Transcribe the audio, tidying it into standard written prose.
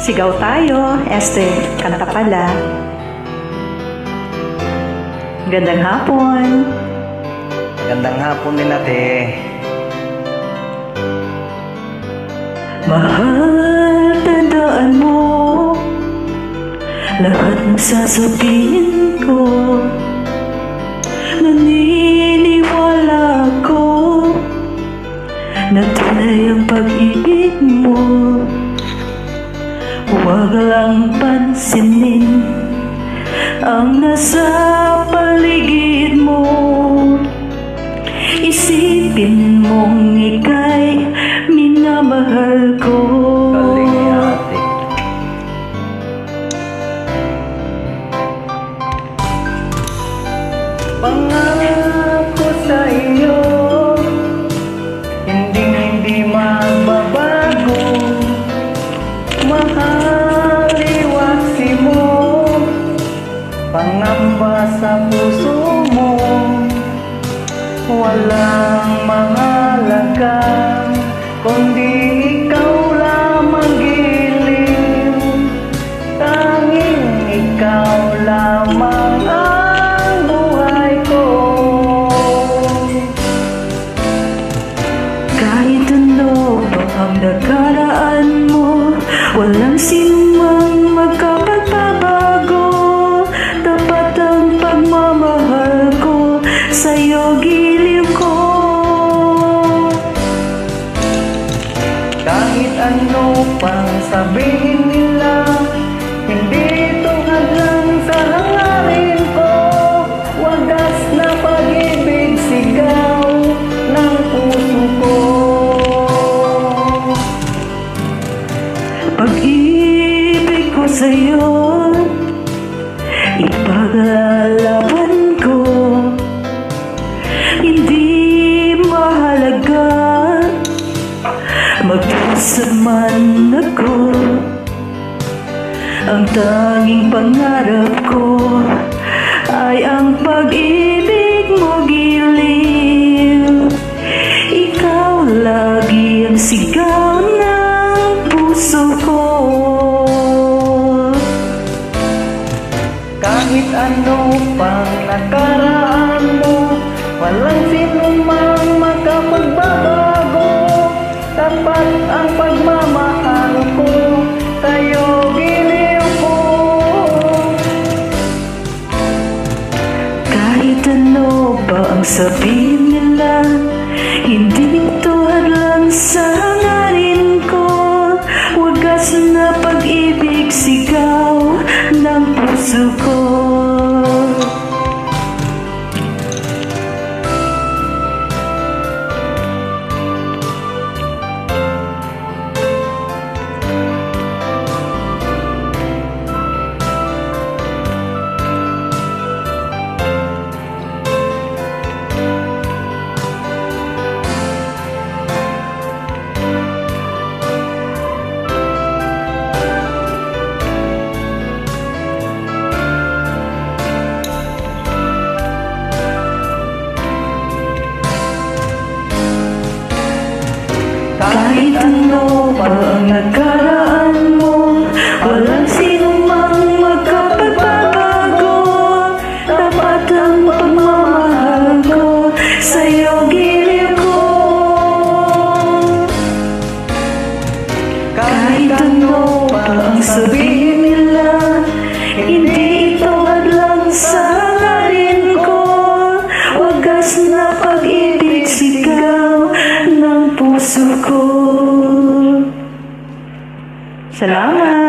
Sigaw tayo. Este, kanta pala. Gandang hapon. Magandang hapon din ate. Mahal, tandaan mo lahat ng sasabihin ko. Naniniwala ko na tunay ang pag-ibig mo. Huwag lang pansinin ang nasa paligid mo. Isipin mong ika'y minamahal ko. Galing ni ate. Pangako sa iyo, hindi magbabago. Mahal, iwaksi mo, pangamba sa puso mo. Walang mahalaga kundi ikaw lamang giliw. Tanging ikaw lamang ang buhay ko. Kahit ano pa ang nakaraan mo, walang sinumang magkapagbabago. Tapat ang pagmamahal ko sa'yo, giliw ko. Kahit ano pang sabihin nila, hindi ito hadlang sa hangarin ko. Wagas na pag-ibig, sigaw ng puso ko. Pag-ibig ko sa'yo, ipaglalaban ko. Hindi mahalaga magpusa man ako. Ang tanging pangarap ko ay ang pag-ibig mo, giliw. Ikaw lagi ang sigaw ng puso ko. Kahit ano pang nakaraan mo, walang sinumang makapagbabago. Tapat ang pagmamahal ko sa'yo, giliw ko. Kahit ano pa ang sabihin nila, hindi ito hadlang sa hangarin ko. Wagas na pag-ibig, sigaw ng puso ko. Kahit ano pa ang nakaraan mo, walang sinumang magkapagbabago. Tapat ang pagmamahal ko sa'yo, giliw ko. Kahit ano pa ang sabihin nila, hindi ito hadlang sa hangarin ko. Wagas na pag-ibig, sigaw ng puso ko. Salamat!